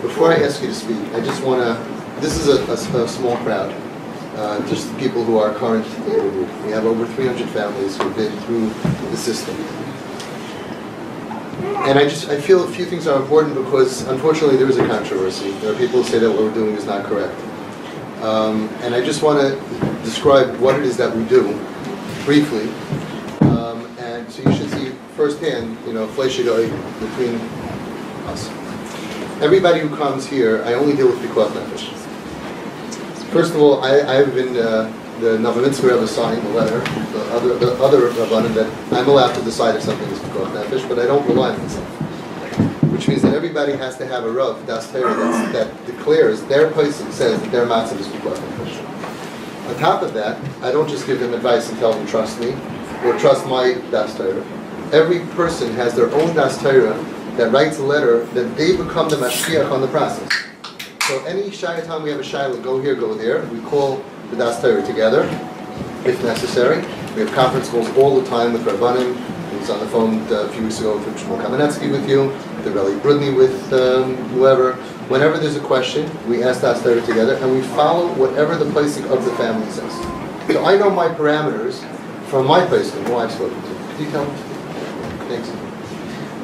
Before I ask you to speak, I just want to, this is a small crowd, just people who are current in the group. We have over 300 families who have been through the system. And I feel a few things are important because unfortunately there is a controversy. There are people who say that what we're doing is not correct. And I just want to describe what it is that we do, briefly. And so you should see firsthand, fleishigai between us. Everybody who comes here, I only deal with Pikuach Nefesh. First of all, I have been, the Novominsker Rebbe signed the letter, the other Rabbanim, that I'm allowed to decide if something is Pikuach Nefesh, but I don't rely on myself. Which means that everybody has to have a Rav, Das Torah, that declares, their person says that their matzah is Pikuach Nefesh. On top of that, I don't just give them advice and tell them trust me, or trust my Das Torah. Every person has their own Das Torah that writes a letter that they become the mashkiach on the process. So any time we have a shayla, go here, go there, we call the Das Torah together, if necessary. We have conference calls all the time with Rabbanim. I was on the phone a few weeks ago with Shmuel Kamenetsky with you, the Reli Brudny with whoever. Whenever there's a question, we ask Das Torah together, and we follow whatever the placing of the family says. So I know my parameters from my placement, who I've spoken to. Could you tell me? Thanks.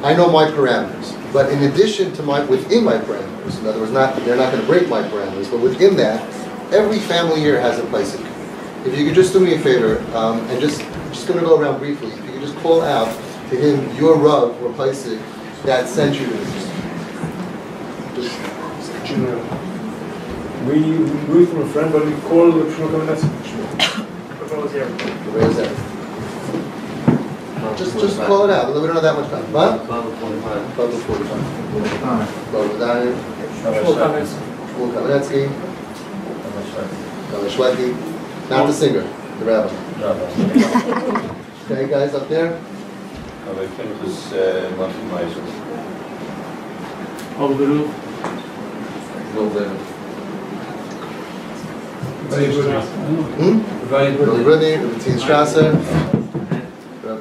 I know my parameters, but in addition to within my parameters, in other words, they're not going to break my parameters, but within that, every family here has a placing. If you could just do me a favor, and just going to go around briefly, if you could just call out to him your Rav or placing that sent you to this. We from a friend, but we call the Shmuel Kamenetsky. Where is that? Just call it out. We don't have that much time. What? Baba 45. Baba 45. Baba Dayan. Shmuel Kamenetsky. Baba Shweki. Not the singer, the rabbi. Okay, guys up there. Rabbi Pinchas Martin Meiser. Alberu. Reli Brudny, Rabbi Strasser.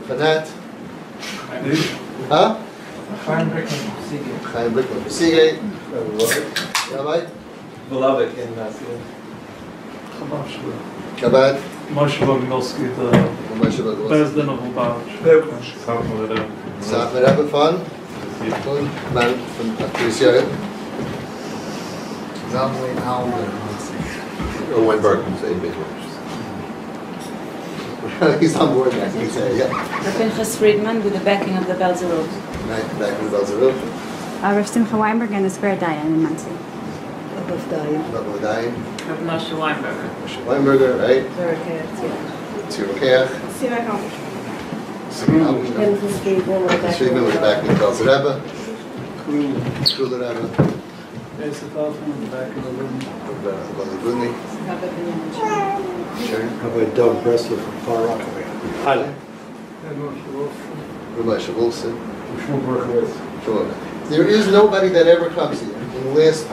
Fanet. Huh? Chaim Brickman. Chaim Brickman. Seagate. Rabbi? Beloved in Nashville. Chabad. Moshe Bogdanowski, the Bezdin of Lubavitch. Safner Rebbe fun. Man from Yisrael. Zamlin Alder. Or Weinberg, say big words. He's on board now, you can say, yeah. Pinchas Friedman with the backing of the Belzerot. Right, back in the Belzerot. Rav Simcha Weinberg and the Square Dayan in Monsey. Baba Dayan. Rav Moshe Weinberger. Moshe Weinberger, right? Tzirokech. Pinchas Friedman with the Pinchas Friedman with the backing of the Belzer Rebbe. Kula Rebbe. Yosef Altman in the back of the room. Reli Brudny. Sure. Rabbi Doug Breslov from Far Rockaway. Rabbi Moshe Wilson. Sure. There is nobody that ever comes here in the last,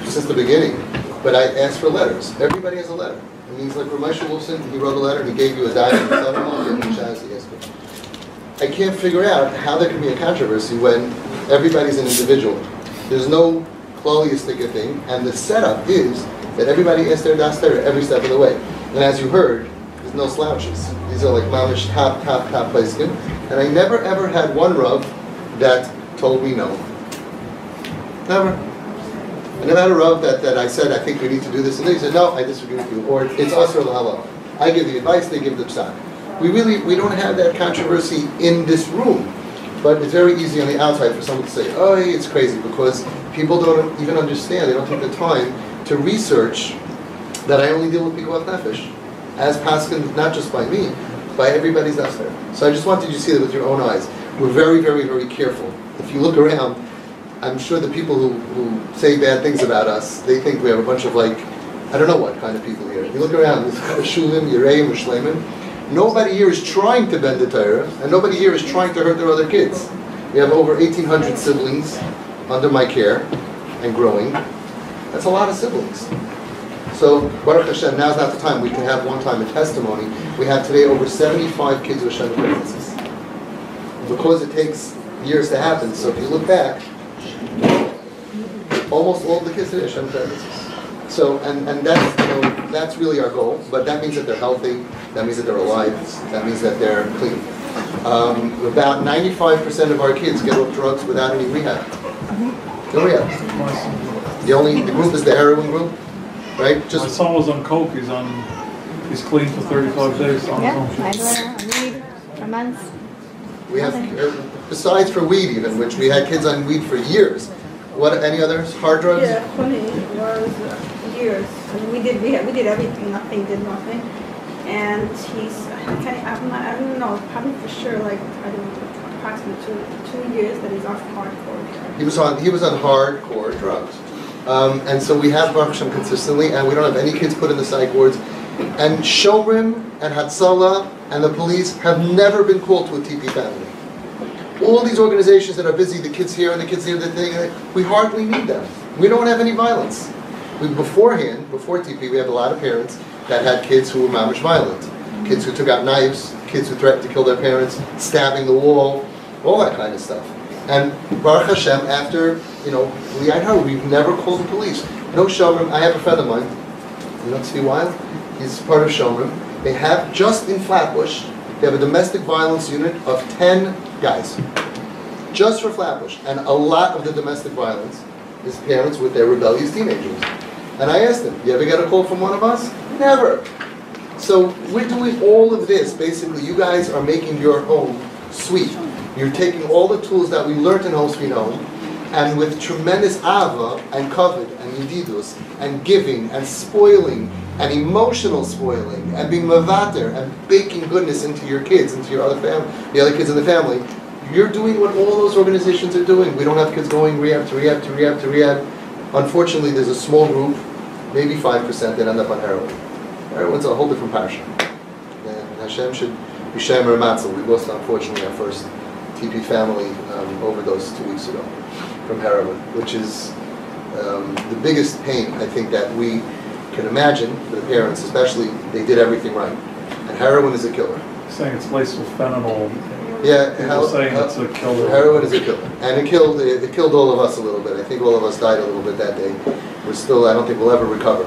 since the beginning, but I asked for letters. Everybody has a letter. It means like Rabbi Moshe Wilson, he wrote a letter, he gave you a diamond, I can't figure out how there can be a controversy when everybody's an individual. There's no kloliistic thing, and the setup is that everybody asks their Das Torah every step of the way. And as you heard, there's no slouches. These are like mamish top placekin. And I never ever had one Rav that told me no. Never. I never had a Rav that I said, I think we need to do this, and they said, no, I disagree with you, or it's Asr al-Halal. I give the advice, they give the psak. We don't have that controversy in this room, but it's very easy on the outside for someone to say, oh, it's crazy, because people don't even understand, they don't take the time to research that I only deal with Pikuach Nefesh, as paskin, not just by me, by everybody's Das Torah. So I just wanted you to see that with your own eyes. We're very, very, very careful. If you look around, I'm sure the people who say bad things about us, they think we have a bunch of I don't know what kind of people here. If you look around, there's Shulim, Yereim, Shleiman. Nobody here is trying to bend the Torah, and nobody here is trying to hurt their other kids. We have over 1,800 siblings under my care and growing. That's a lot of siblings. So, Baruch Hashem, now's not the time. We can have one time a testimony. We have today over 75 kids with Hashem pregnancies. Because it takes years to happen. So if you look back, Almost all of the kids today are Shem parents. So, and that's, that's really our goal, but that means that they're healthy, that means that they're alive, that means that they're clean. About 95% of our kids get off drugs without any rehab. No rehab. The group is the heroin group, right? My son was on coke, he's clean for 35 days on Yeah, his own. I do weed for months. We have, besides for weed even, which we had kids on weed for years. What, any others? Hard drugs? Yeah, funny was years. And we did everything. Nothing did nothing. And he's I don't know, probably for sure like I don't know, approximately two years that he's off hardcore. He was on hardcore drugs. And so we have Baruch Hashem consistently, and we don't have any kids put in the psych wards. And Shomrim and Hatzalah and the police have never been called to a TP family. All these organizations that are busy, the kids here and the kids here, we hardly need them. We don't have any violence. Before TP, we had a lot of parents that had kids who were mamish violent. Kids who took out knives, kids who threatened to kill their parents, stabbing the wall, all that kind of stuff. And Baruch Hashem, after, we've never called the police. No Shomrim. I have a friend of mine, Tzvi Weil, he's part of Shomrim. They have, just in Flatbush, they have a domestic violence unit of 10 guys. Just for Flatbush. And a lot of the domestic violence is parents with their rebellious teenagers. And I asked them, you ever get a call from one of us? Never. So we're doing all of this. Basically, you guys are making your home sweet. You're taking all the tools that we learned in Home Sweet Home, and with tremendous ahava and kavod and yedidus and giving and spoiling and emotional spoiling and being mavater and baking goodness into your kids, into your other family, the other kids in the family. You're doing what all those organizations are doing. We don't have kids going rehab to rehab to rehab to rehab. Unfortunately, there's a small group, maybe 5%, that end up on heroin. Heroin's a whole different passion. And Hashem should be Shemer Matzel. We lost, unfortunately, our first TP family overdose 2 weeks ago from heroin, which is the biggest pain, I think, that we can imagine for the parents, especially. They did everything right. And heroin is a killer. Saying it's laced with fentanyl. Yeah, saying it's a killer. Heroin is a killer, and it killed all of us a little bit. I think all of us died a little bit that day. I don't think we'll ever recover.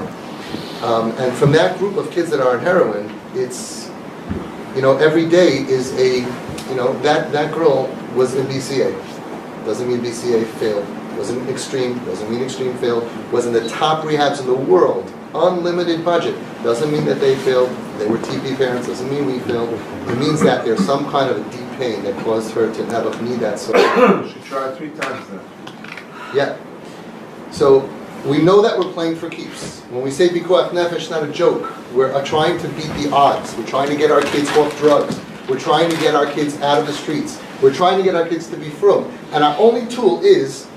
And from that group of kids that are on heroin, it's, every day is that girl was in BCA. Doesn't mean BCA failed. Wasn't extreme. Doesn't mean extreme failed. Was in the top rehabs in the world. Unlimited budget. Doesn't mean that they failed. They were TP parents. Doesn't mean we failed. It means that there's some kind of a deep pain that caused her to have a need that sort. She tried 3 times then. Yeah. So we know that we're playing for keeps. When we say Pikuach Nefesh, it's not a joke. We're trying to beat the odds. We're trying to get our kids off drugs. We're trying to get our kids out of the streets. We're trying to get our kids to be frum. And our only tool is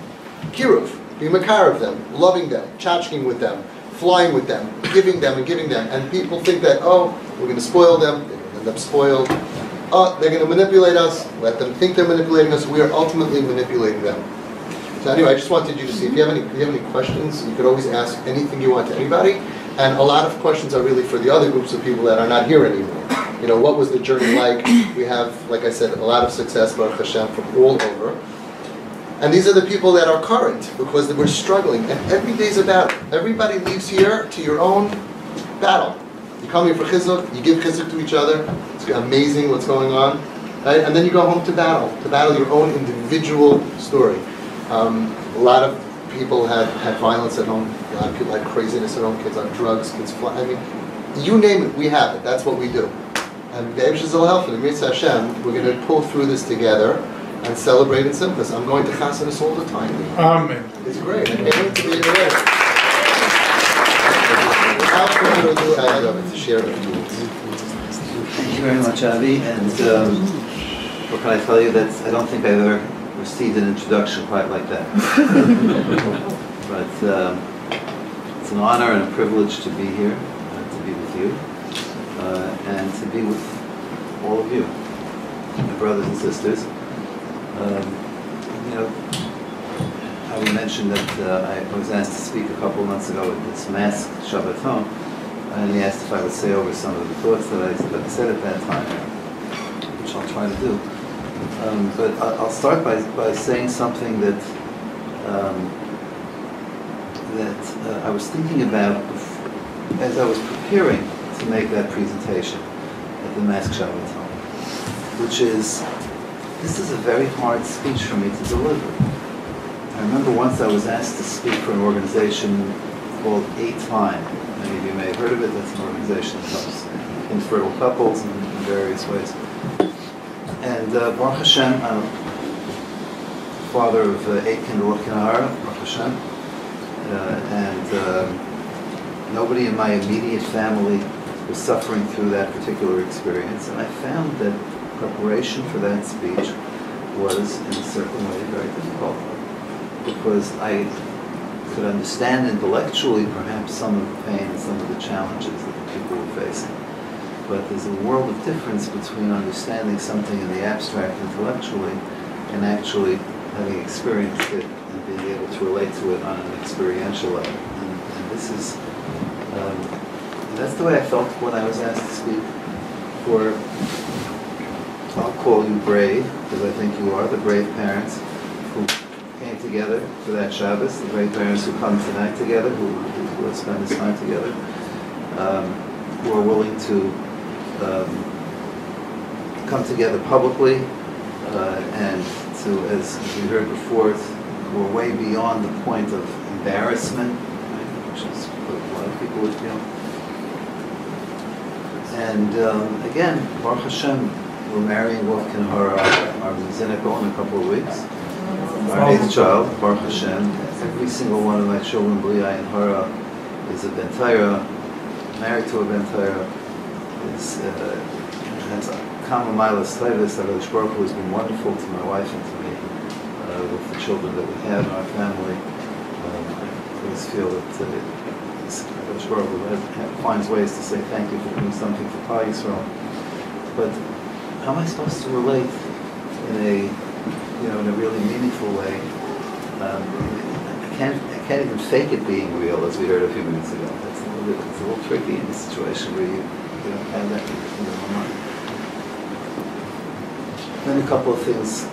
kiruv, be makar of them, loving them, tchotchking with them, flying with them, giving them and giving them. And people think that, we're going to spoil them, they're going to end up spoiled. They're going to manipulate us, let them think they're manipulating us. We are ultimately manipulating them. So anyway, I just wanted you to see, if you have any questions, you could always ask anything you want to anybody. And a lot of questions are really for the other groups of people that are not here anymore. What was the journey like? We have, like I said, a lot of success, Baruch Hashem, from all over. And these are the people that are current, because we're struggling. And every day's a battle. Everybody leaves here to your own battle. You come here for chizuk, you give chizuk to each other. It's amazing what's going on. Right? And then you go home to battle your own individual story. A lot of people had violence at home. A lot of people had craziness at home, kids on drugs, kids fly. You name it, we have it. That's what we do. And Be'ev Shazal Helf, and Mitzvah Hashem, we're going to pull through this together and celebrate in Simchas. I'm going to Chasanis all the time. Amen. It's great. I can't wait to be here. Without further ado, I love it to share the tools. Thank you very much, Avi. And what can I tell you? That I don't think I've ever received an introduction quite like that. But it's an honor and a privilege to be here, to be with you, and to be with all of you, my brothers and sisters. Avi mentioned that I was asked to speak a couple of months ago at this masked Shabbaton, and he asked if I would say over some of the thoughts that I said at that time, which I'll try to do. But I'll start by saying something that that I was thinking about as I was preparing to make that presentation at the Mask Shabbaton, which is, this is a very hard speech for me to deliver. I remember once I was asked to speak for an organization called A-Time. Many of you may have heard of it. That's an organization that helps infertile couples in various ways. And Baruch Hashem, I'm father of 8 Kindle Kinahara, Baruch Hashem, and nobody in my immediate family was suffering through that particular experience. And I found that preparation for that speech was, in a certain way, very difficult, because I could understand intellectually perhaps some of the pain and some of the challenges that the people were facing. But there's a world of difference between understanding something in the abstract intellectually and actually having experienced it and being able to relate to it on an experiential level. And this is, that's the way I felt when I was asked to speak for, I'll call you brave, because I think you are, the brave parents who came together for that Shabbos, the brave parents who come tonight together, who will spend this time together, who are willing to come together publicly and to, as we heard before, who are way beyond the point of embarrassment, right, which is what a lot of people would feel. And again, Baruch Hashem, we're marrying Wolf Kinahara, our Ziniko, in a couple of weeks. Our 8th child, Baruch Hashem. Every single one of my children, Bli Ayin Hara, is a Ben Torah, married to a Ben Torah, has a Kama Milas Taivis. HaKadosh Baruch Hu has been wonderful to my wife and to me with the children that we have in our family. I always feel that HaKadosh Baruch Hu finds ways to say thank you for doing something for Klal Yisrael. But how am I supposed to relate in a really meaningful way? I can't even fake it being real, as we heard a few minutes ago. It's a little tricky in a situation where you don't have that in your mind. Then a couple of things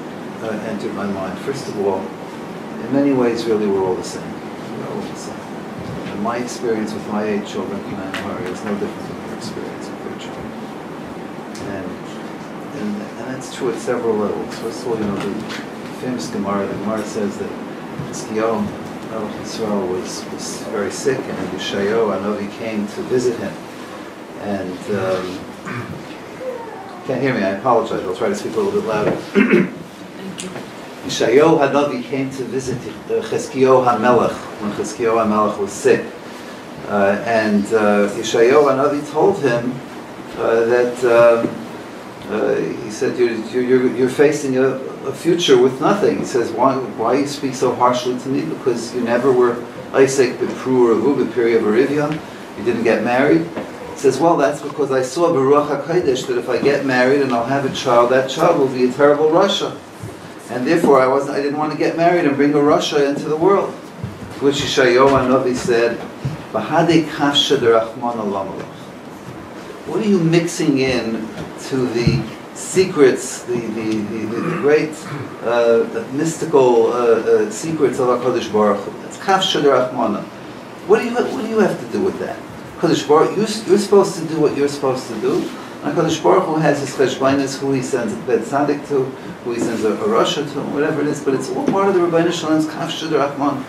entered my mind. First of all, in many ways, really, we're all the same. We're all the same. And my experience with my 8 children, Kinan and Hari, is no different than your experience with your children. And that's true at several levels. First of all, the famous Gemara says that Hiskiyahu Melech Yisrael was very sick, and Yeshayahu Hanavi came to visit him. And can't hear me, I apologize. I'll try to speak a little bit louder. Yeshayahu Hanavi came to visit Hiskiyahu HaMelech when Hiskiyahu HaMelech was sick. And Yeshayahu Hanavi told him that he said, you're facing a future with nothing. He says, why you speak so harshly to me? Because you never were Isaac B'Pru or Avu B'Piri of Arivia. You didn't get married. He says, well, that's because I saw Baruch HaKodesh that if I get married and I'll have a child, that child will be a terrible Rasha. And therefore I didn't want to get married and bring a Rasha into the world. Which Yeshayahu Hanavi said, Bahade Kafsha D'Rachman Alamalach. What are you mixing in to the secrets, the great mystical secrets of HaKadosh Baruch Hu? It's Kafsha D'Rachmana. What do you have to do with that? HaKadosh Baruch Hu, you're supposed to do what you're supposed to do. And HaKadosh Baruch Hu has his cheshbainis, who he sends a Bet Tzaddik to, who he sends a Rasha to, whatever it is. But it's all part of the Rebbeinu Shalom's Kafsha D'Rachmana.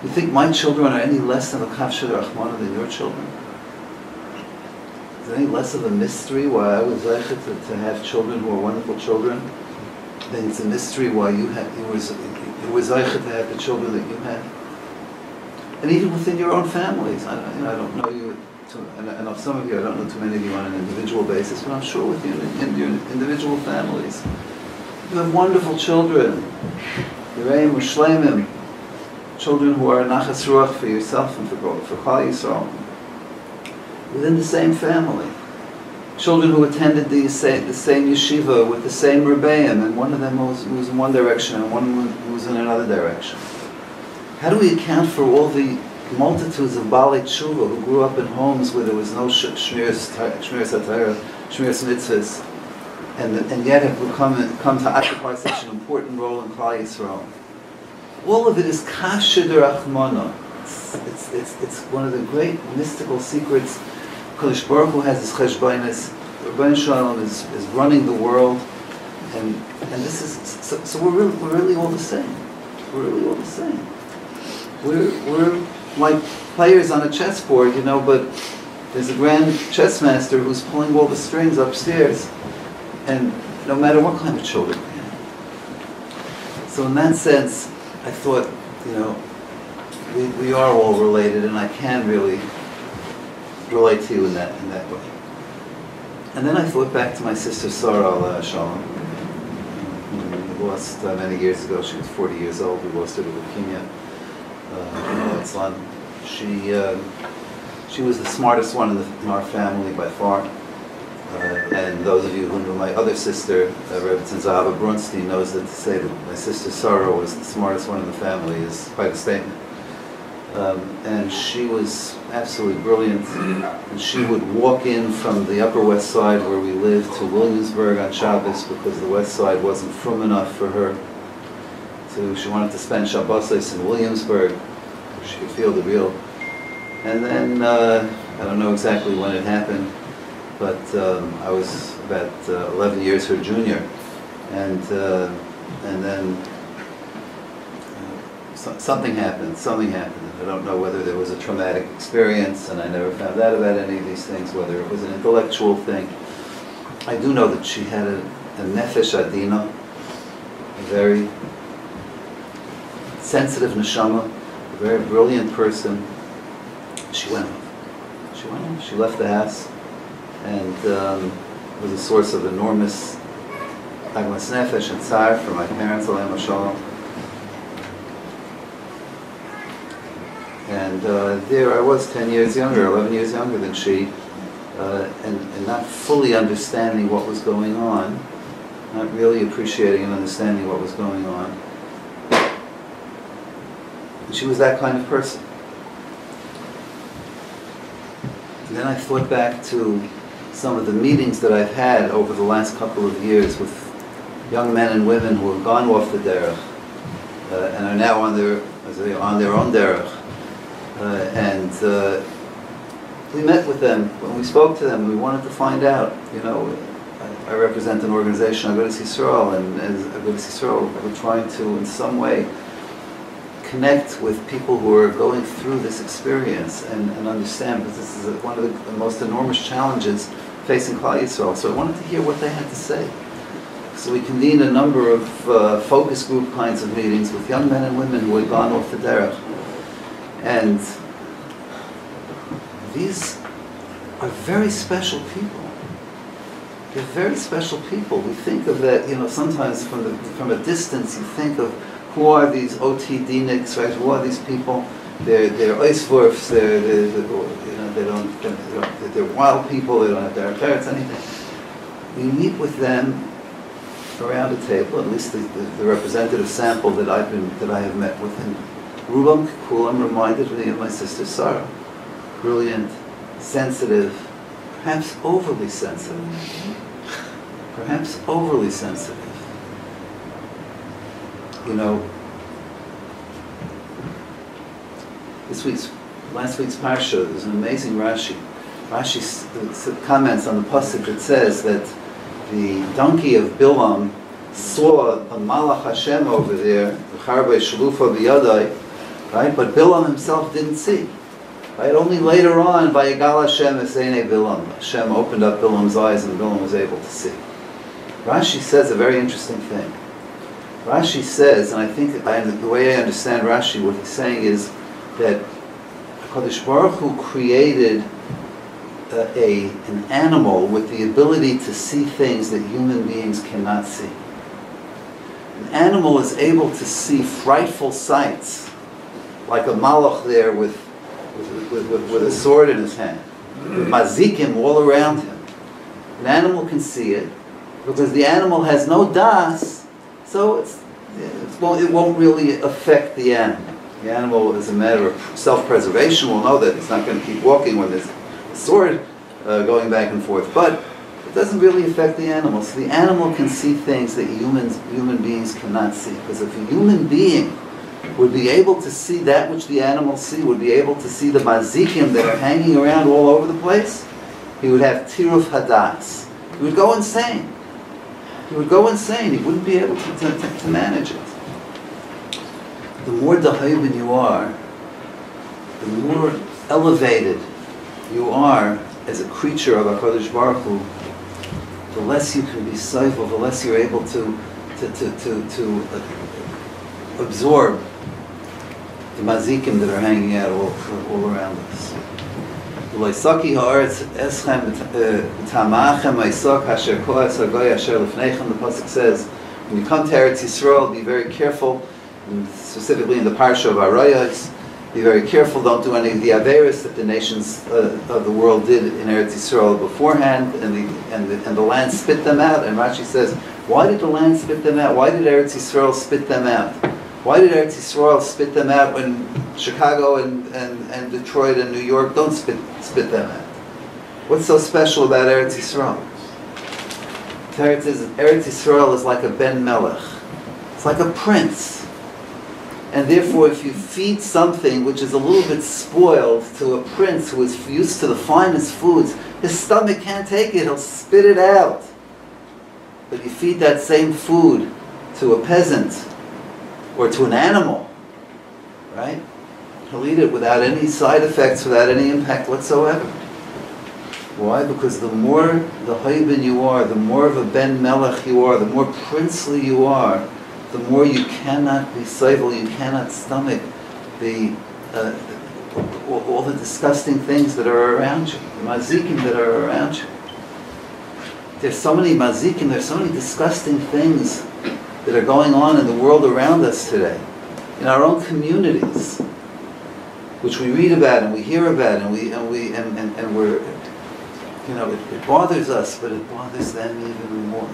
You think my children are any less of a Kafsha D'Rachmana than your children? Is there any less of a mystery why I was zeichet to have children who are wonderful children? Then it's a mystery why you were zeichet to have the children that you had. And even within your own families, I don't know you, and of some of you, I don't know too many of you on an individual basis, but I'm sure with you in your individual families, you have wonderful children, Yereim U'Shleimim, children who are nachas ruach for yourself and for Klal Yisrael. Within the same family. Children who attended the same yeshiva with the same rebbeim, and one of them was in one direction and one was in another direction. How do we account for all the multitudes of Balei Tshuva who grew up in homes where there was no Shmiras HaTorah, Shmiras Mitzvahs, and yet have come to occupy such an important role in Klal Yisrael? All of it is Kafsha D'Rachmana. It's one of the great mystical secrets. Kodesh Baruch Hu has his cheshbonos. Rebbeinu Shalom is running the world, and this is so we're really all the same. We're really all the same. We're like players on a chessboard, but there's a grand chess master who's pulling all the strings upstairs, and no matter what kind of children we have. So in that sense, I thought, we are all related, and I can really relate to you in that way. And then I thought back to my sister Sarah Shalom, who we lost many years ago. She was 40 years old. We lost her to leukemia. She was the smartest one in our family by far. And those of you who knew my other sister, Rebbetzin Zahava Brunstein, knows that to say that my sister Sarah was the smartest one in the family is quite a statement. And she was absolutely brilliant. And she would walk in from the Upper West Side where we lived to Williamsburg on Shabbos because the West Side wasn't frum enough for her. So she wanted to spend Shabbos in Williamsburg where she could feel the real. And then, I don't know exactly when it happened, but I was about 11 years her junior. And then something happened. I don't know whether there was a traumatic experience, and I never found out about any of these things, whether it was an intellectual thing. I do know that she had a nefesh adina, a very sensitive neshama, a very brilliant person. She went home. She left the house, and was a source of enormous agmas nefesh and tsar for my parents, Aleim Shalom. And there I was 10 years younger, 11 years younger than she, and not fully understanding what was going on, not really appreciating and understanding what was going on. And she was that kind of person. And then I thought back to some of the meetings that I've had over the last couple of years with young men and women who have gone off the derech and are now on their own derech. And we met with them, when we spoke to them, we wanted to find out, I represent an organization, Agudas Yisrael, and as Agudas Yisrael, we're trying to, in some way, connect with people who are going through this experience and understand, because this is one of the most enormous challenges facing Klal Yisrael. So I wanted to hear what they had to say. So we convened a number of focus group kinds of meetings with young men and women who had gone off the derech. And these are very special people. They're very special people. We think of that, sometimes from a distance, you think of who are these OTDniks, right? Who are these people? They're oisvurfs. They're wild people. They don't have their parents, anything. We meet with them around a table, at least the representative sample that I have met with, and Rubam Kulam reminded me of my sister Sarah. Brilliant, sensitive, perhaps overly sensitive. Perhaps overly sensitive. Last week's parsha, there's an amazing Rashi. Rashi comments on the pasuk that says that the donkey of Bilam saw a Malach Hashem over there, right? But Bilam himself didn't see. Right? Only later on, Vayigal Hashem Eseinei Bilam, Hashem opened up Bilam's eyes and Bilam was able to see. Rashi says a very interesting thing. Rashi says, and I think the way I understand Rashi, what he's saying is that HaKadosh Baruch Hu created an animal with the ability to see things that human beings cannot see. An animal is able to see frightful sights, like a malach there with a sword in his hand, with mazikim all around him. An animal can see it because the animal has no das, so it won't really affect the animal. The animal, as a matter of self-preservation, will know that it's not going to keep walking when there's a sword going back and forth, but it doesn't really affect the animal. So the animal can see things that human beings cannot see. Because if a human being would be able to see that which the animals see, would be able to see the mazikim that are hanging around all over the place, he would have tiruf hadas. He would go insane. He would go insane. He wouldn't be able to manage it. The more dahaybin you are, the more elevated you are as a creature of HaKadosh Baruch Hu, the less you can be seifel, the less you're able to absorb the mazikim that are hanging out all around us. The pasuk says, when you come to Eretz Yisrael, be very careful, and specifically in the parsha of Arayos, be very careful, don't do any of the averis that the nations of the world did in Eretz Yisrael beforehand, and the land spit them out. And Rashi says, why did the land spit them out? Why did Eretz Yisrael spit them out? Why did Eretz Yisrael spit them out when Chicago and Detroit and New York don't spit them out? What's so special about Eretz Yisrael? Eretz Yisrael is like a Ben Melech. It's like a prince. And therefore, if you feed something which is a little bit spoiled to a prince who is used to the finest foods, his stomach can't take it, he'll spit it out. But you feed that same food to a peasant or to an animal, right? He'll eat it without any side effects, without any impact whatsoever. Why? Because the more the haybin you are, the more of a Ben Melech you are, the more princely you are, the more you cannot be seifel, you cannot stomach all the disgusting things that are around you, the mazikim that are around you. There's so many mazikim, there's so many disgusting things that are going on in the world around us today, in our own communities, which we read about and we hear about and we're, you know, it bothers us, but it bothers them even more.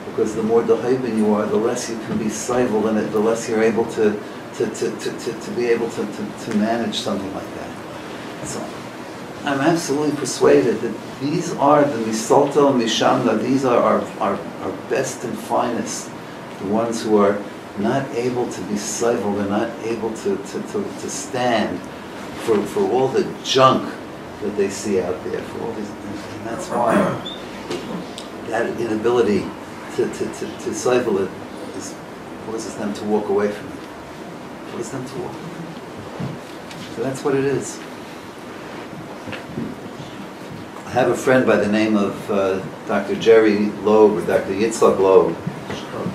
Because the more dahaybin you are, the less you can be seifel in it, the less you're able to be able to manage something like that. So I'm absolutely persuaded that these are the misalta and mishamna, these are our best and finest, the ones who are not able to be seifel, they're not able to stand for all the junk that they see out there, for all these, and that's why that inability to seifel it causes them to walk away from it. Causes them to walk. So that's what it is. I have a friend by the name of Dr. Jerry Loeb, or Dr. Yitzhak Loeb.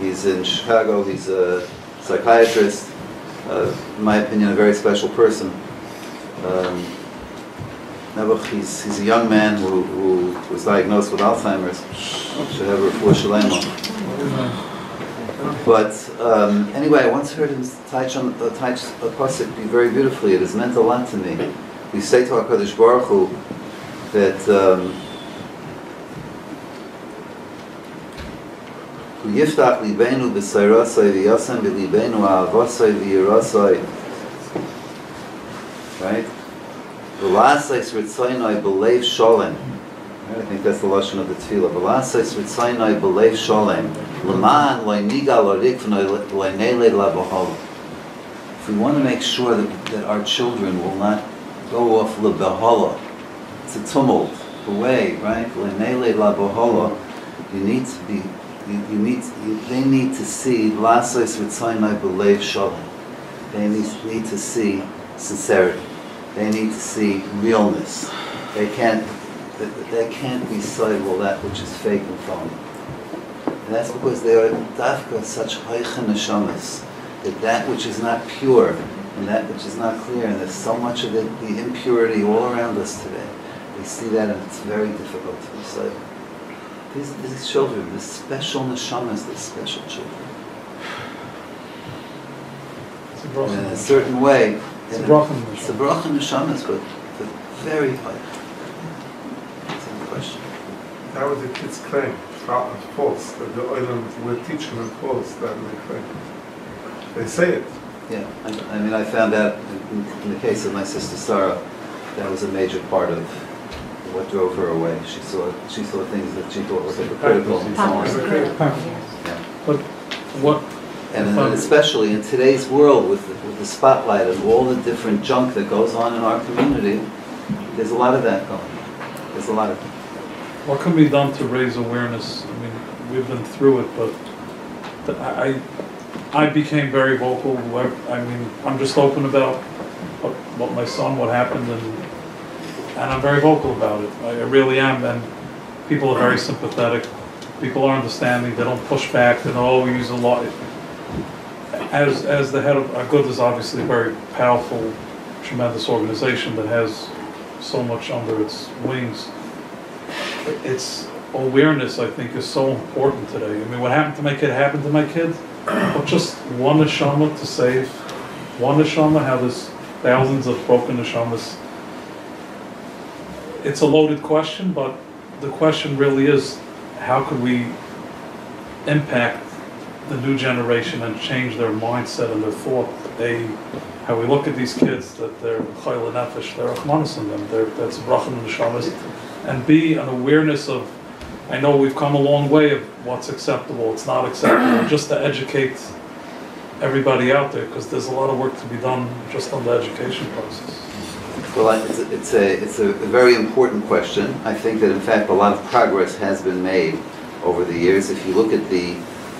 He's in Chicago. He's a psychiatrist. In my opinion, a very special person. He's a young man who was diagnosed with Alzheimer's. Should have refuah shalema. But anyway, I once heard him touch a pasuk very beautifully. It has meant a lot to me. We say to HaKadosh Baruch Hu that Yiftach libeinu b'sayrasai v'yasem b'libeinu ha'avasai v'yirasai. Right? V'lasais ritzaynai b'leiv sholem. I think that's the lashon of the tefillah. V'lasais ritzaynai b'leiv sholem. L'man loy nigal orikv'noi loy nelei labohol. If we want to make sure that our children will not go off lebehola, it's a tumult, away, right? Loy nelei labohola. You need to be. They need to see lasais ritzaynai b'leiv sholem. They need to see sincerity. They need to see realness. They can't be seifel that which is fake and phony. And that's because they are dafka such haicha neshamas, that which is not pure and that which is not clear, and there's so much of the impurity all around us today. We see that, and it's very difficult to be seifel. These children, the special neshamas, the special children. In a certain way, it's a bracha neshamas, but very high. That's no question. That was the kids' claim. It's false. That the oilam we're teaching them false. That they claim. They say it. Yeah, I mean, I found out in the case of my sister Sarah, that was a major part of what drove her away. She saw things that she thought were hypocritical and so on. Yeah. But And especially in today's world with the spotlight and all the different junk that goes on in our community, there's a lot of that going on. There's a lot of that. What can be done to raise awareness? I mean, we've been through it, but I became very vocal. I mean, I'm just open about what my son, what happened, and I'm very vocal about it. I really am, and people are very sympathetic. People are understanding. They don't push back. They don't always use a lot. As the head of Agud is obviously a very powerful, tremendous organization that has so much under its wings. Its awareness, I think, is so important today. I mean, what happened to my kid happened to my kid, but just one neshama to save, one neshama, how there's thousands of broken neshamas. It's a loaded question, but the question really is, how could we impact the new generation and change their mindset and their thought? How we look at these kids, that they're chayla nefesh, they're achmanis in them, that's bracha and neshamas, and be an awareness of, I know we've come a long way of what's acceptable, it's not acceptable, just to educate everybody out there, because there's a lot of work to be done just on the education process. Well, it's a very important question. I think that in fact a lot of progress has been made over the years. If you look at the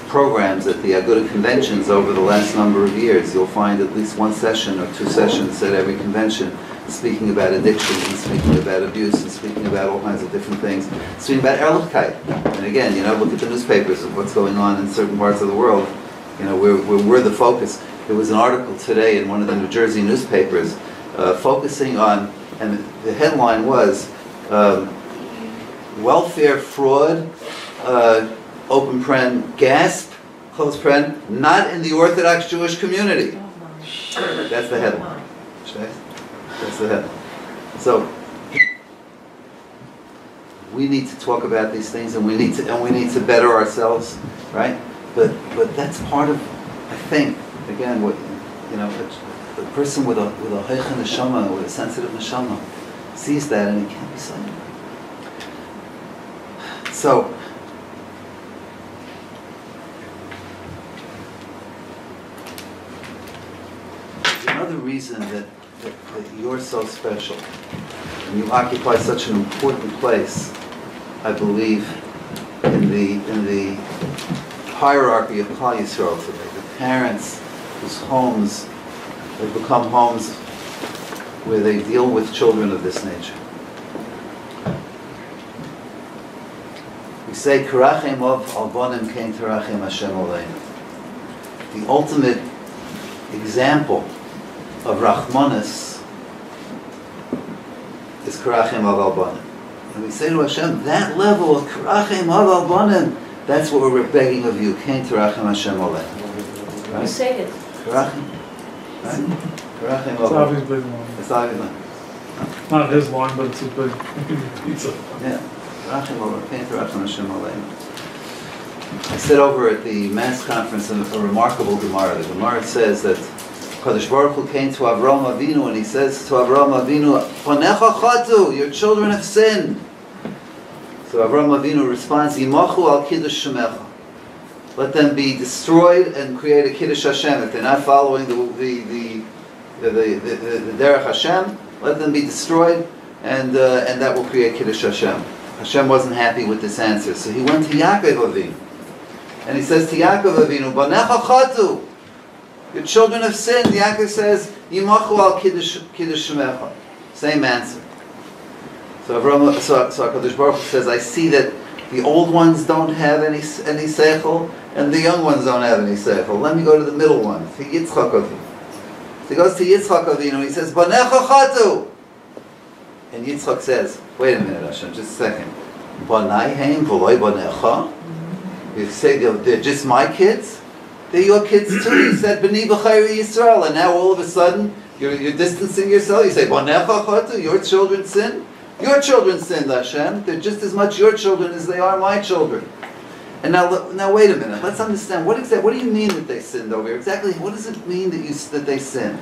programs at the Aguda conventions over the last number of years, you'll find at least one session or two sessions at every convention speaking about addiction and speaking about abuse and speaking about all kinds of different things, speaking about Ehrlichkeit. And again, look at the newspapers of what's going on in certain parts of the world. We're the focus. There was an article today in one of the New Jersey newspapers focusing on, and the headline was, welfare fraud, open paren, gasp, close paren, not in the Orthodox Jewish community. That's the headline. That's the headline. So we need to talk about these things, and we need to better ourselves, right? But that's part of, I think, again, what the person with a heicha neshama, with a sensitive neshama, sees that and he can't be silent. So, another reason that you're so special and you occupy such an important place, I believe, in the hierarchy of Klal Yisrael today. The parents whose homes have become homes where they deal with children of this nature. We say, Karachem of albonim kein terachem Hashem aleinu. The ultimate example of Rachmanis is Karachem of albonim. And we say to Hashem, that level of Karachem of albonim, that's what we're begging of you. Kein terachem Hashem aleinu. Right? You say it. Karachem. Right? Karachem It's Avi's big line. It's Avi's line. Not his line, but it's a big pizza. Yeah. Karachem over. Kein terachem Hashem aleinu. I said over at the Mass Conference a remarkable Gemara. The Gemara says that Kadosh Baruch Hu came to Avraham Avinu and he says to Avraham Avinu, Panecha chatu, your children have sinned. So Avraham Avinu responds, Yimachu al kiddush shemecha. Let them be destroyed and create a kiddush Hashem. If they're not following the derech Hashem, let them be destroyed, and that will create kiddush Hashem. Hashem wasn't happy with this answer, so he went to Yaakov Avinu, and he says to Yaakov Avinu, Banecha chatu, your children have sinned. Yaakov says, Yimachu al kiddush shemecha. Same answer. So HaKadosh Baruch Hu says, I see that the old ones don't have any seichel, and the young ones don't have any seichel. Let me go to the middle one, to Yitzchak Avinu. So he goes to Yitzchak Avinu, and he says, Banecha chatu. And Yitzchak says, wait a minute, Hashem, just a second. Banai heim v'loi banecha? You say they're just my kids? They're your kids too. You said, B'ni b'chayri Yisrael, and now all of a sudden, you're distancing yourself. You say, Banecha chatu, your children sin? Your children sinned, Hashem. They're just as much your children as they are my children. And now wait a minute. Let's understand. What do you mean that they sinned over here? Exactly, what does it mean that they sinned?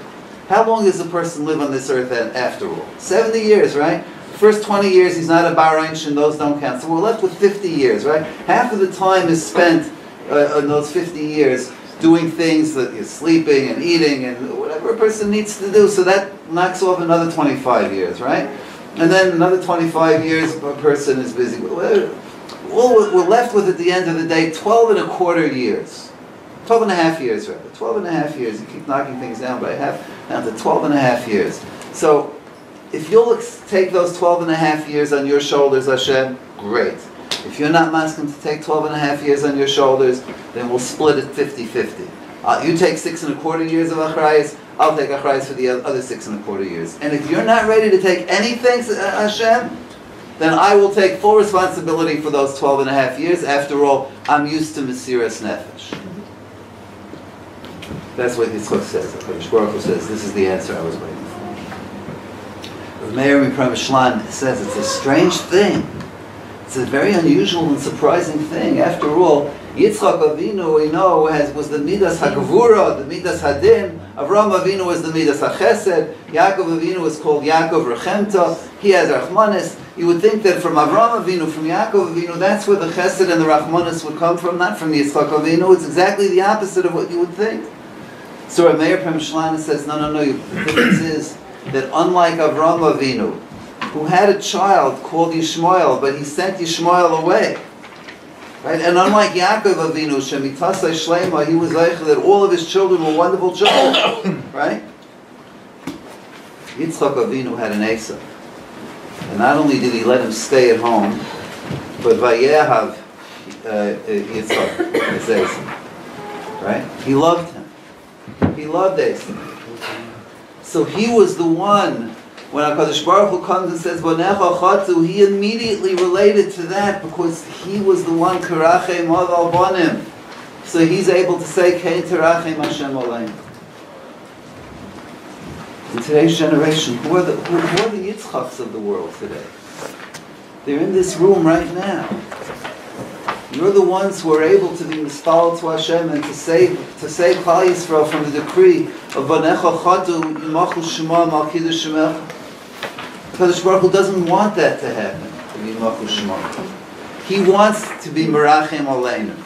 How long does a person live on this earth after all? 70 years, right? The first 20 years he's not a bar and those don't count. So we're left with 50 years, right? Half of the time is spent in those 50 years doing things that you're sleeping and eating and whatever a person needs to do. So that knocks off another 25 years, right? And then another 25 years a person is busy. All we're left with at the end of the day, 12 and a quarter years. 12 and a half years, rather. 12 and a half years. You keep knocking things down by half, down to 12 and a half years. So if you'll take those 12 and a half years on your shoulders, Hashem, great. If you're not masking to take 12 and a half years on your shoulders, then we'll split it 50-50. You take 6 and a quarter years of achrayas, I'll take achrayas for the other 6 and a quarter years. And if you're not ready to take anything, Hashem, then I will take full responsibility for those 12 and a half years. After all, I'm used to Mesiras Nefesh. That's what Yitzchak says. HaKadosh Baruch Hu says, this is the answer I was waiting for. Rav Meir Mipram says it's a strange thing. It's a very unusual and surprising thing. After all, Yitzchak Avinu, we know, was the Midas HaGevura, the Midas Hadin. Avraham Avinu was the Midas HaChesed. Yaakov Avinu was called Yaakov Rechemta. He has Rachmanis. You would think that from Avraham Avinu, from Yaakov Avinu, that's where the Chesed and the Rachmanis would come from, not from Yitzchak Avinu. It's exactly the opposite of what you would think. So Rav Meir Prem says, no. The difference is that unlike Avraham Avinu, who had a child called Yishmael, but he sent Yishmael away. Right? And unlike Yaakov Avinu, Shemitasai Shlema, he was like that all of his children were wonderful children. Right? Yitzchak Avinu had an Esav. And not only did he let him stay at home, but Vayehav Yitzchak, his Esav. Right? He loved him. He loved Esav. So he was the one, when HaKadosh Baruch Hu comes and says, Bonecha Chatu, he immediately related to that because he was the one, Karachem Aval Bonim. So he's able to say, Kein Terachem Hashem Aleinu. In today's generation, who are the Yitzchaks of the world today? They're in this room right now. You're the ones who are able to be mistaled to Hashem and to save Klal Yisrael from the decree of Bonecha Chatu Yimachu Shema Mal Kiddush Shemecha. Kadosh Baruch Hu doesn't want that to happen, to be Yimachu Shema. He wants to be Merachem Aleinu,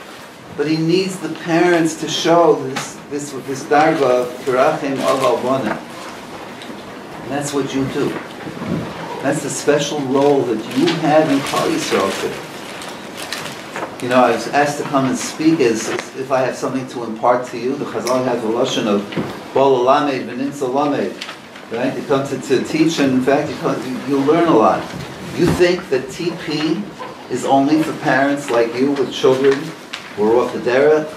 but he needs the parents to show this darga of Merachem Aval Bonim. And that's what you do. That's the special role that you have in Klal Yisrael today. You know, I was asked to come and speak as if I have something to impart to you. The Chazal has a lashon of Bol Lamed V'Nimtza Lamed. Right? You come to teach, and in fact, you learn a lot. You think that TP is only for parents like you with children who are off the derech?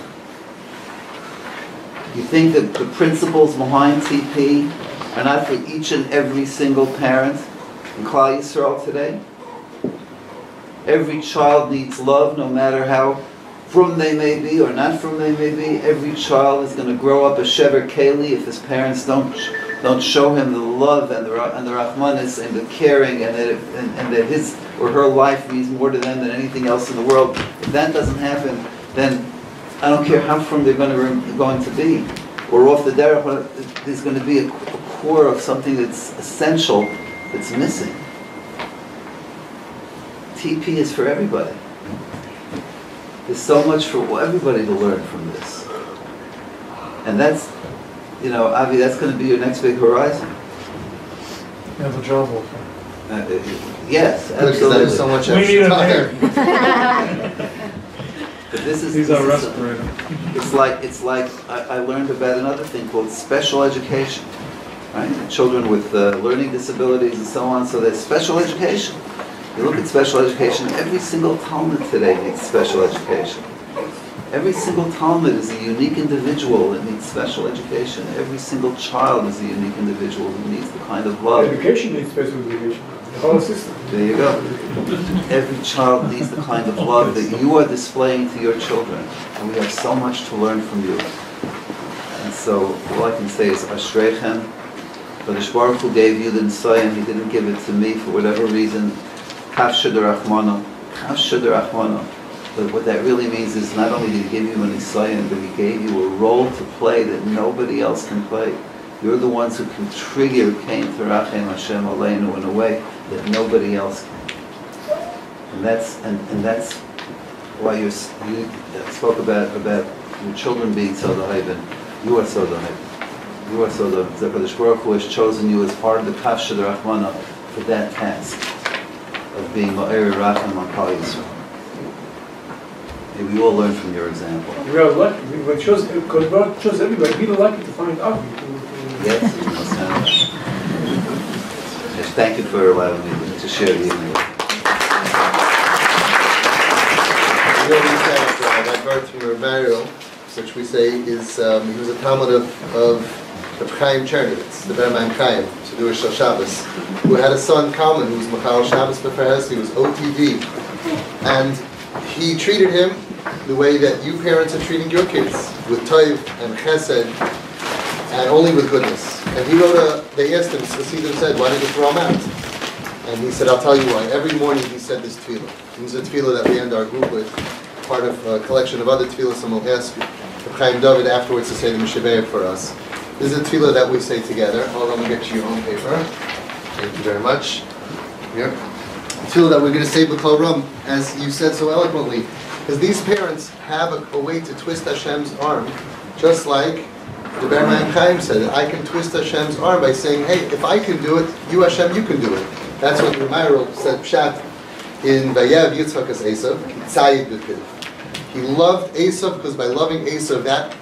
You think that the principles behind TP are not for each and every single parent in Klal Yisrael today? Every child needs love, no matter how frum they may be or not frum they may be. Every child is going to grow up a shever keli if his parents don't show him the love and the rachmanis and the caring and that his or her life means more to them than anything else in the world. If that doesn't happen, then I don't care how frum they're going to be. Or off the derech, there's going to be a core of something that's essential that's missing. TP is for everybody. There's so much for everybody to learn from this. And that's, Avi, that's going to be your next big horizon. You have a job offer. Yes, absolutely. There's so much we need time. But this is, he's our respirator. It's like I learned about another thing called special education. Right? Children with learning disabilities and so on, so there's special education. You look at special education, every single Talmud today needs special education. Every single Talmud is a unique individual that needs special education. Every single child is a unique individual who needs the kind of love. Education needs special education. The whole system. There you go. Every child needs the kind of love that you are displaying to your children. And we have so much to learn from you. And so all I can say is Ashreichem. Kadosh Baruch Hu gave you the Nisayon. He didn't give it to me for whatever reason. Kavsha derachmano. Kavsha derachmano. But what that really means is not only did he give you a Nisayon, but he gave you a role to play that nobody else can play. You're the ones who can trigger Kein Terachem Hashem Aleinu in a way that nobody else can. And that's why you spoke about your children being so and you are so You are so the Kodesh Baruch Hu has chosen you as part of the Kasha the Rahmana for that task of being Ma'eri Racham on Kal Yisrael. May we all learn from your example. We are lucky. Because God chose everybody. We are lucky to find out. Yes, you must have. Yes, thank you for allowing me to share the evening. Really sad by birth from Reb which we say is he was a Talmud of Chaim Chernowitz, the Berman Chaim, Shadur Shal Shabbos, who had a son Kalman who was Machal Shabbos Beferhes, he was OTD, and he treated him the way that you parents are treating your kids, with Toiv and Chesed, and only with goodness. And he wrote they asked him, Hasidim said, why did you throw him out? And he said, I'll tell you why. Every morning he said this tefillah. It was a tefillah that we end our group with, part of a collection of other tefillahs, and we'll ask Chaim David afterwards to say the Mishaveh for us. This is a tefillah that we say together. Hold on, let me get you your own paper. Thank you very much. Here. Tefillah that we're going to say B'Kol Ram, as you said so eloquently. Because these parents have a way to twist Hashem's arm, just like the Berman Chaim said, I can twist Hashem's arm by saying, hey, if I can do it, you Hashem, you can do it. That's what Ramayro said, Pshat, in Vayev Yitzchak as Esav, Tzayid B'Piv. He loved Esav because by loving Esav, that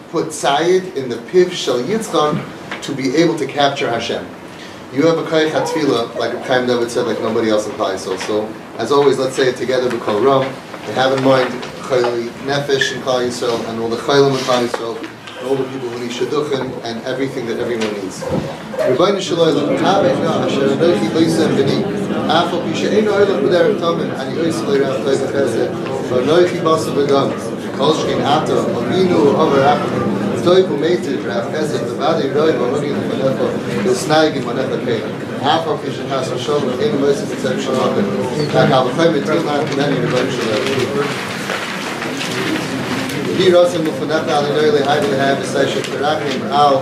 put Tzayid in the Piv Shel Yitzchak to be able to capture Hashem. You have a Kayach HaTfilah, like Chaim David said, like nobody else in Klal Yisrael. So, as always, let's say it together, B'Kol Ram, and have in mind Chayli Nefesh in Klal Yisrael, and all the Chaylim in Klal Yisrael, and all the people who need Shidduchim, and everything that everyone needs. Rebbeinu Shalom, Habecha, Asher Anochi Loisem B'ni, Afal Pi She'einu Olam B'derech Tamim, Ani Ois Le'Rav Toiv Chesed, V'Anochi Basa B'Gam, Kol Shkein Ata, Aminu Omer Achim, Toiv U'Meitiv, Rav Chesed, V'Vadei Roi, V'Amoni L'Fanecha, V'Snaig in Manecha Kein, Afal Pi She'chas Hashem, V'Einu Moisim V'Tzem Shalachim, V'Akal V'Choy V'Til Na'am K'nani Rebbeinu Shalom. He wrote him with Funata Ali Noyle High to have a session for Rachim Al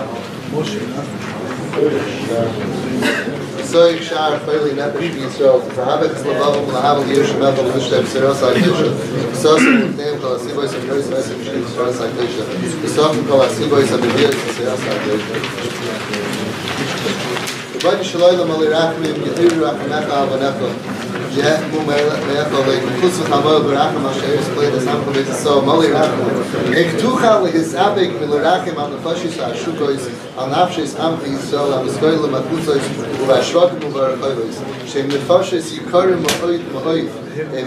Soy Shar Khoili Nefesh Yisrael to have it Slavav Lahav Yishmael to Shtem Seros Aisha Sosim with name called Sibois and Noise Message Seros Aisha the song called Sibois and the Beers Seros Aisha the Bani Shalom Ali Rachim Yehiru Rachimach Avanecha Jeh Mumecha like Kusu Hamal Barachim Asher played the sample with so Mali Rachim Ektucha lehisabek milerachim al nefashis ha'ashukois al nafshis amchi Yisrael al miskoyim makutzois uvashvakim uvarachayos shem nefashis yikarim ma'oid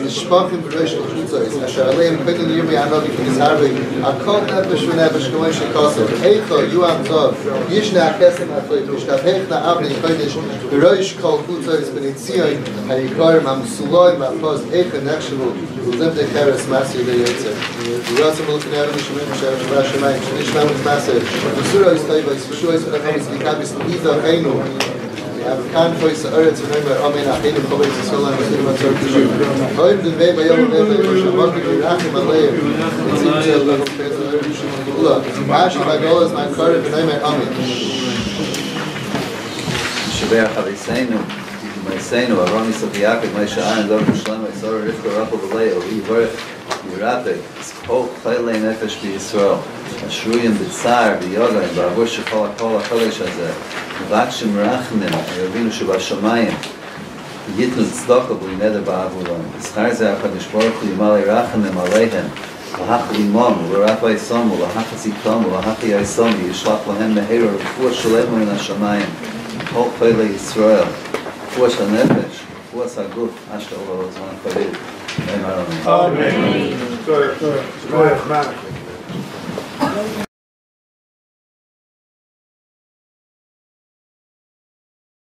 mishpachim b'rosh makutzois asher aleim kvetin yirmi hanavi k'nizharvei akol nefesh v'nefesh k'moy shekosov eicho yuam tov yishna ha'kesem ha'toiv mishtapech na'avnei kodesh b'rosh kol kutzois b'nitzion ha'yikarim ha'musuloim ha'poz eicho nechshavu u'limde keres masi le'yotzer Rasim Ulkanavim Shemim Shem Shemayim Shnishlam Maser Surah is Taiva Yeshua is Racham Zikabis Nida Heinu Kan Fois Eretz V'Neimer Amen Acheinu Chovei Yisrael HaMasirim HaTzor Kishu Hoim D'Vei Bayom V'Vei V'Shamokim V'Rachim Aleim Yitzim Zel Level Petzol Eretz Ula Ashi Bagolas Ma'Karim V'Neimer Amen Shebeach Aviseinu Ma'Iseinu Aron Yisrael Yaakov Ma'Isha Ayin Dor B'Shlem Ma'Isor Rivka Rachel V'Leo Yivarech Yirapek Kol Chaylei Nefesh B'Yisrael Ashruyim B'Tzar B'Yodayim Ba'avur Shechol HaKol HaChodesh Hazeh Mevakshim Rachmim Yovinu Shebashamayim Yitnu Tzedakah B'Neder Ba'avulam B'Schar Zeh HaKadosh Baruch Hu Yimalei Rachmim Aleihem L'Hach Limom L'Rach V'Yisom L'Hach Zikom L'Hach Yisom Yishlach Lahem Meheira Refuah Shalem Min HaShamayim Kol Chaylei Yisrael Refuah Shal Nefesh Refuah Saguf Ashta Ova Zman Farid Amen. Amen. Amen.